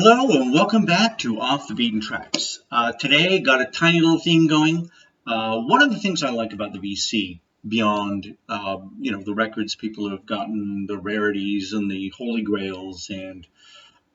Hello and welcome back to Off the Beaten Tracks. Today got a tiny little theme going. One of the things I like about the VC, beyond the records people have gotten, the rarities and the holy grails, and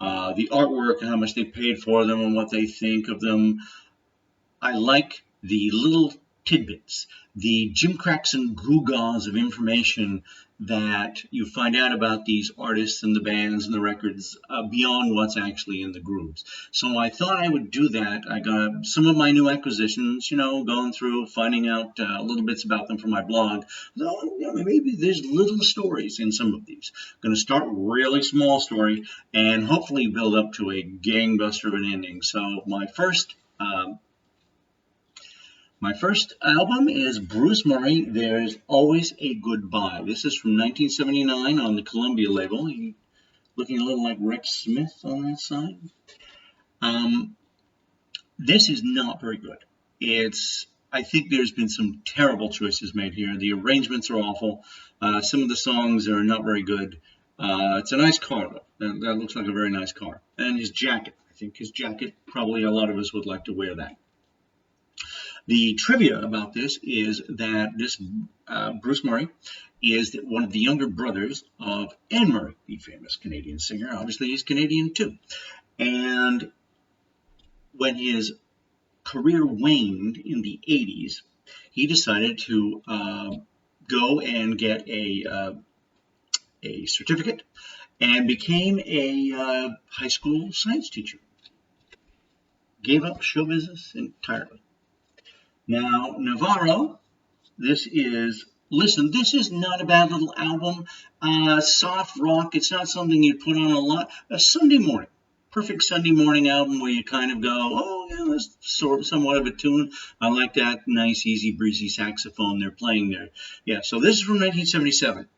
the artwork and how much they paid for them and what they think of them, I like the little tidbits, the gimcracks and gewgaws of information that you find out about these artists and the bands and the records beyond what's actually in the grooves. So I thought I would do that. I got some of my new acquisitions, going through, finding out little bits about them from my blog. So, maybe there's little stories in some of these. Going to start really small story and hopefully build up to a gangbuster of an ending. So my first album is Bruce Murray, There's Always a Goodbye. This is from 1979 on the Columbia label. He's looking a little like Rex Smith on that side. This is not very good. I think there's been some terrible choices made here. The arrangements are awful. Some of the songs are not very good. It's a nice car, though. That looks like a very nice car. And his jacket. I think his jacket, probably a lot of us would like to wear that. The trivia about this is that this Bruce Murray is one of the younger brothers of Anne Murray, the famous Canadian singer. Obviously, he's Canadian too. And when his career waned in the 80s, he decided to go and get a certificate and became a high school science teacher. Gave up show business entirely. Now, Navarro, this is not a bad little album. Soft rock, it's not something you put on a lot. A Sunday morning, perfect Sunday morning album where you kind of go, oh, yeah, that's somewhat of a tune. I like that nice, easy, breezy saxophone they're playing there. Yeah, so this is from 1977.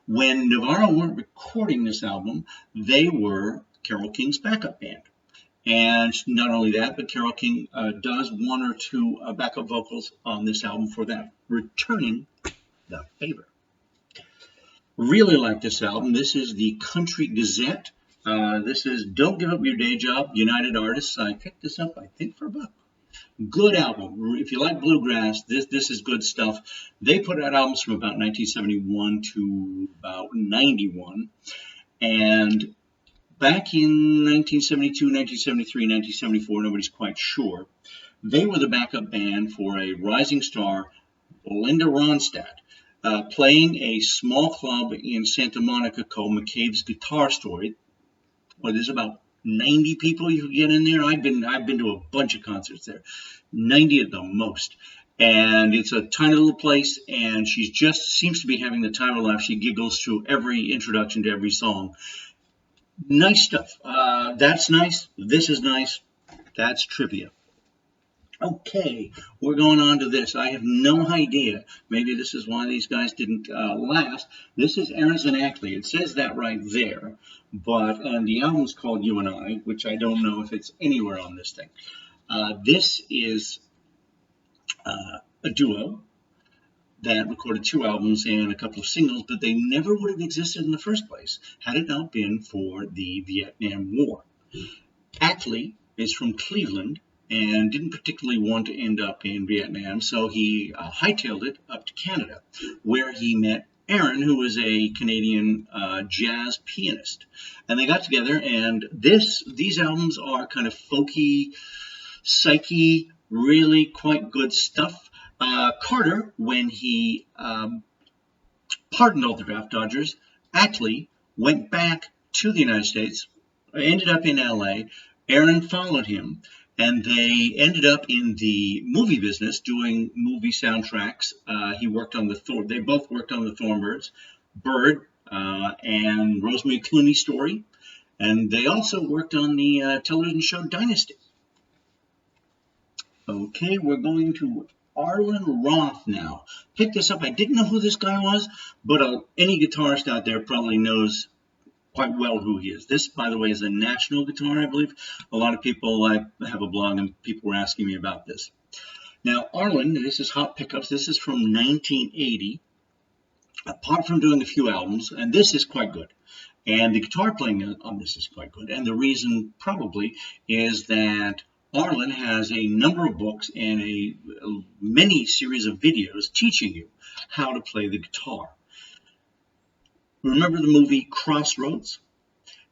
When Navarro weren't recording this album, they were Carole King's backup band. And not only that, but Carole King does one or two backup vocals on this album for them, returning the favor. Really like this album. This is the Country Gazette. This is Don't Give Up Your Day Job, United Artists. I picked this up, I think, for a buck. Good album. If you like bluegrass, this is good stuff. They put out albums from about 1971 to about 91. And back in 1972, 1973, 1974, nobody's quite sure, they were the backup band for a rising star, Linda Ronstadt, playing a small club in Santa Monica called McCabe's Guitar Store. There's about 90 people you can get in there. I've been to a bunch of concerts there, 90 at the most. And it's a tiny little place, and she just seems to be having the time of life. She giggles through every introduction to every song. Nice stuff. That's nice. This is nice. That's trivia. Okay, we're going on to this. I have no idea. Maybe this is why these guys didn't last. This is Aronson Ackley. It says that right there. And the album's called You and I, which I don't know if it's anywhere on this thing. This is a duo that recorded 2 albums and a couple of singles, but they never would have existed in the first place had it not been for the Vietnam War. Arlen is from Cleveland and didn't particularly want to end up in Vietnam, so he hightailed it up to Canada, where he met Arron, who was a Canadian jazz pianist. And they got together, and these albums are kind of folky, psyche, really quite good stuff. Carter, when he pardoned all the draft dodgers, Ackley went back to the United States, ended up in L.A. Arron followed him, and they ended up in the movie business doing movie soundtracks. They both worked on the Thornbirds, Bird, and Rosemary Clooney Story, and they also worked on the television show Dynasty. Okay, we're going to Arlen Roth now. Pick this up. I didn't know who this guy was, but any guitarist out there probably knows quite well who he is. This, by the way, is a national guitar, I believe. A lot of people, I have a blog, and people were asking me about this. Now, Arlen, this is Hot Pickups. This is from 1980. Apart from doing a few albums, and this is quite good. And the guitar playing on this is quite good. And the reason probably is that Arlen has a number of books and a many series of videos teaching you how to play the guitar. Remember the movie Crossroads?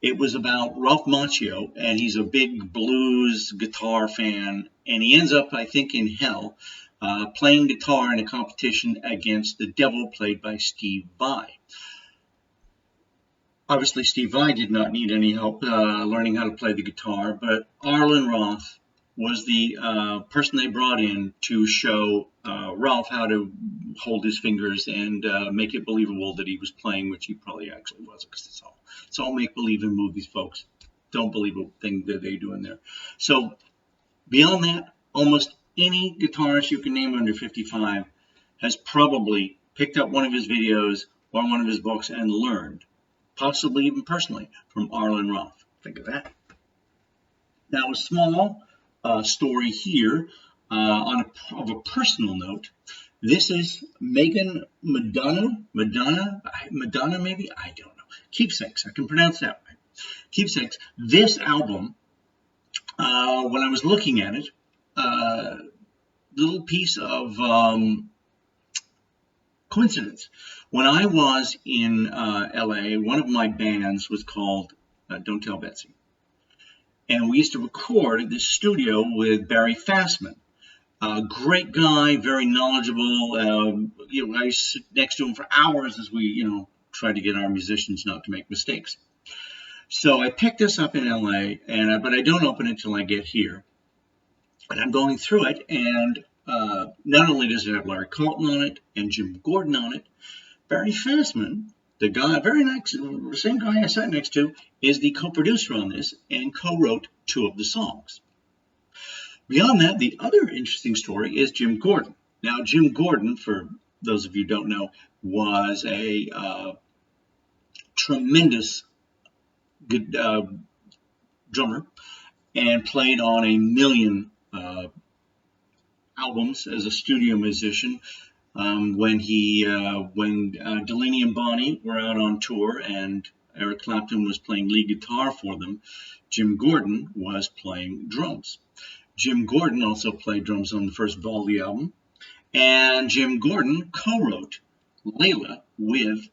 It was about Ralph Macchio, and he's a big blues guitar fan, and he ends up, I think, in hell, playing guitar in a competition against the devil played by Steve Vai. Obviously, Steve Vai did not need any help learning how to play the guitar, but Arlen Roth was the person they brought in to show Ralph how to hold his fingers and make it believable that he was playing, which he probably actually wasn't, because it's all make-believe in movies, folks. Don't believe a thing that they do in there. So beyond that, almost any guitarist you can name under 55 has probably picked up one of his videos or one of his books and learned, possibly even personally, from Arlen Roth. Think of that. Now, a small story here of a personal note. This is Madonna maybe? I don't know. Keepsakes, I can pronounce that right. Keepsakes. This album, when I was looking at it, little piece of coincidence. When I was in LA, one of my bands was called Don't Tell Betsy. And we used to record at this studio with Barry Fassman. Great guy, very knowledgeable. I used to sit next to him for hours as we, tried to get our musicians not to make mistakes. So I picked this up in LA, but I don't open it till I get here. And I'm going through it, and not only does it have Larry Carlton on it and Jim Gordon on it, Barry Fassman, the guy, same guy I sat next to, is the co-producer on this and co-wrote 2 of the songs. Beyond that, the other interesting story is Jim Gordon. Now, Jim Gordon, for those of you who don't know, was a tremendous good drummer and played on a million albums as a studio musician. When Delaney and Bonnie were out on tour and Eric Clapton was playing lead guitar for them, Jim Gordon was playing drums. Jim Gordon also played drums on the first Vivaldi album, and Jim Gordon co-wrote Layla with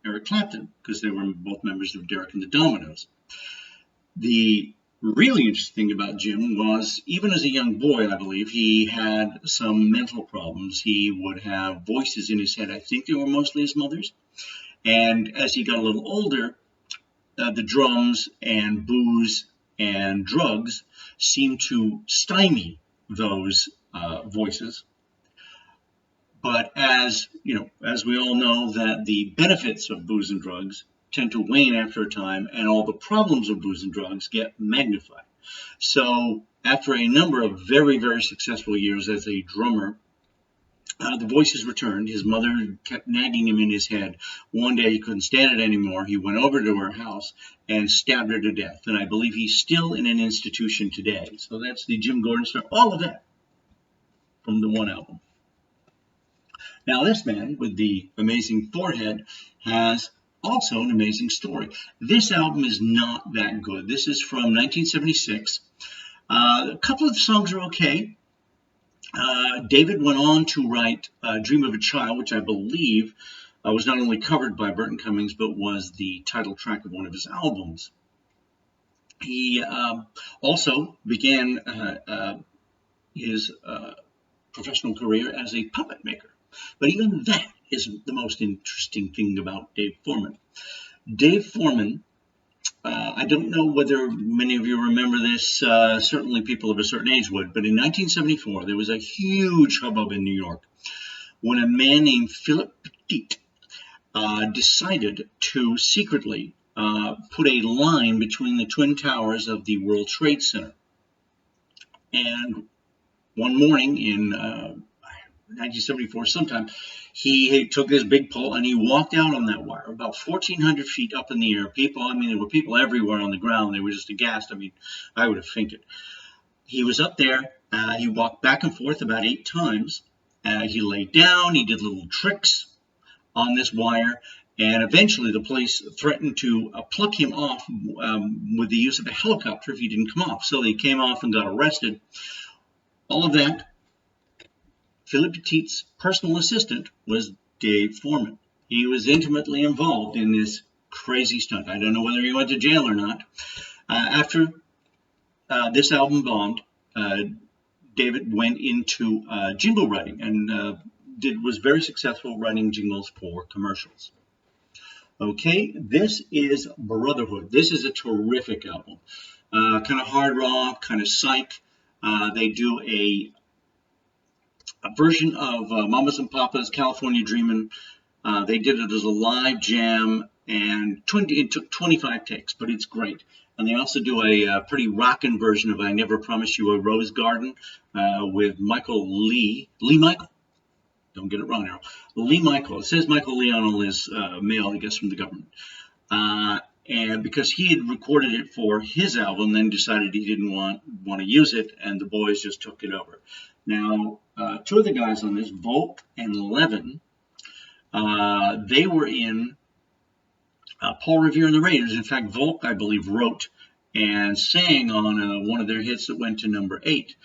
Eric Clapton because they were both members of Derek and the Dominoes. The really interesting thing about Jim was, even as a young boy, I believe, he had some mental problems. He would have voices in his head. I think they were mostly his mother's. And as he got a little older, the drums and booze and drugs seemed to stymie those voices. But as we all know, that the benefits of booze and drugs tend to wane after a time, and all the problems of booze and drugs get magnified. So after a number of very, very successful years as a drummer, the voices returned. His mother kept nagging him in his head. One day he couldn't stand it anymore. He went over to her house and stabbed her to death. And I believe he's still in an institution today. So that's the Jim Gordon story. All of that from the one album. Now this man with the amazing forehead has also an amazing story. This album is not that good. This is from 1976. A couple of the songs are okay. David went on to write Dream of a Child, which I believe was not only covered by Burton Cummings, but was the title track of one of his albums. He also began his professional career as a puppet maker. But even that isn't the most interesting thing about Dave Foreman. Dave Foreman, I don't know whether many of you remember this, certainly people of a certain age would, but in 1974 there was a huge hubbub in New York when a man named Philip Petit decided to secretly put a line between the twin towers of the World Trade Center. And one morning in 1974 sometime, he took this big pole and he walked out on that wire about 1,400 feet up in the air. There were people everywhere on the ground. They were just aghast. I would have fainted. He was up there. He walked back and forth about 8 times. He laid down. He did little tricks on this wire. And eventually the police threatened to pluck him off with the use of a helicopter if he didn't come off. So they came off and got arrested. All of that. Philip Petit's personal assistant was Dave Foreman. He was intimately involved in this crazy stunt. I don't know whether he went to jail or not. After this album bombed, David went into jingle writing and was very successful writing jingles for commercials. Okay, this is Brotherhood. This is a terrific album. Kind of hard rock, kind of psych. They do a version of Mamas and Papas, California Dreamin'. They did it as a live jam, and it took 25 takes, but it's great. And they also do a pretty rockin' version of I Never Promised You a Rose Garden with Lee Michael. Don't get it wrong, Errol. Lee Michael. It says Michael Lee on all his mail, I guess, from the government. And because he had recorded it for his album, then decided he didn't want to use it, and the boys just took it over. Now, two of the guys on this, Volk and Levin, they were in Paul Revere and the Raiders. In fact, Volk, I believe, wrote and sang on one of their hits that went to number 8.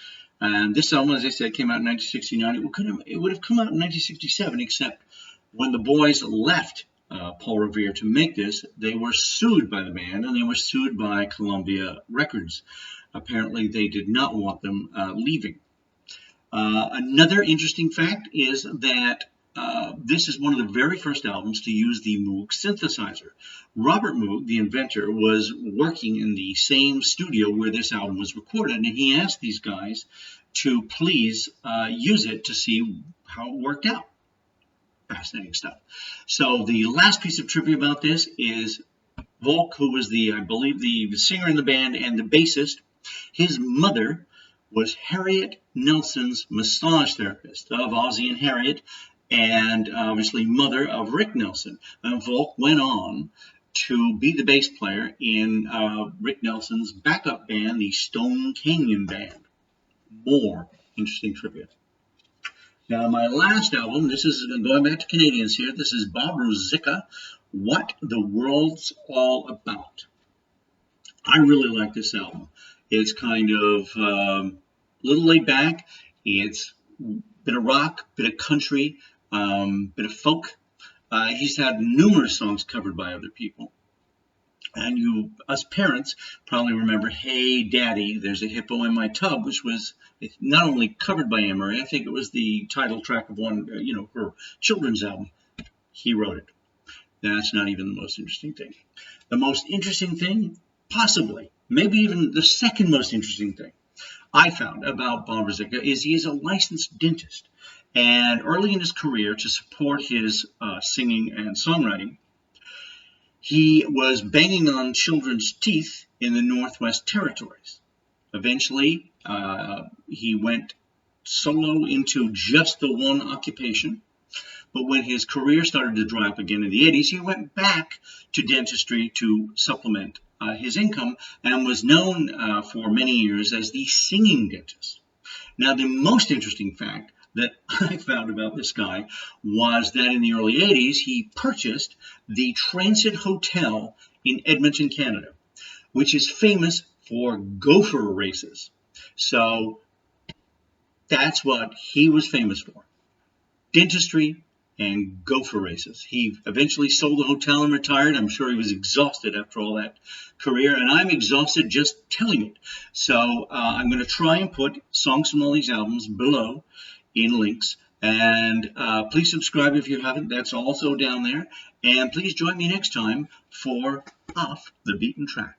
And this album, as I said, came out in 1969. It would have come out in 1967, except when the boys left Paul Revere to make this, they were sued by the band, and they were sued by Columbia Records. Apparently, they did not want them leaving. Another interesting fact is that this is one of the very first albums to use the Moog synthesizer. Robert Moog, the inventor, was working in the same studio where this album was recorded, and he asked these guys to please use it to see how it worked out. Fascinating stuff. So the last piece of trivia about this is Volk, who was I believe, the singer in the band and the bassist. His mother was Harriet Nelson's massage therapist of Ozzie and Harriet, and obviously mother of Rick Nelson. And Volk went on to be the bass player in Rick Nelson's backup band, the Stone Canyon Band. More interesting trivia. Now, my last album, this is going back to Canadians here. This is Bob Ruzicka, What the World's All About. I really like this album. It's kind of a little laid back. It's a bit of rock, bit of country, bit of folk. He's had numerous songs covered by other people. And you, us parents, probably remember Hey Daddy, There's a Hippo in My Tub, which was not only covered by Anne Marie, I think it was the title track of one, her children's album. He wrote it. That's not even the most interesting thing. The most interesting thing, possibly, maybe even the second most interesting thing I found about Bob Ruzicka is he is a licensed dentist. And early in his career, to support his singing and songwriting, he was banging on children's teeth in the Northwest Territories. Eventually, he went solo into just the one occupation. But when his career started to dry up again in the 80s, he went back to dentistry to supplement his income and was known for many years as the singing dentist. Now, the most interesting fact that I found about this guy was that in the early 80s, he purchased the Transit Hotel in Edmonton, Canada, which is famous for gopher races. So that's what he was famous for, dentistry and gopher races. He eventually sold the hotel and retired. I'm sure he was exhausted after all that career, and I'm exhausted just telling it. So I'm going to try and put songs from all these albums below in links, and please subscribe if you haven't. That's also down there, and please join me next time for Off the Beaten Track.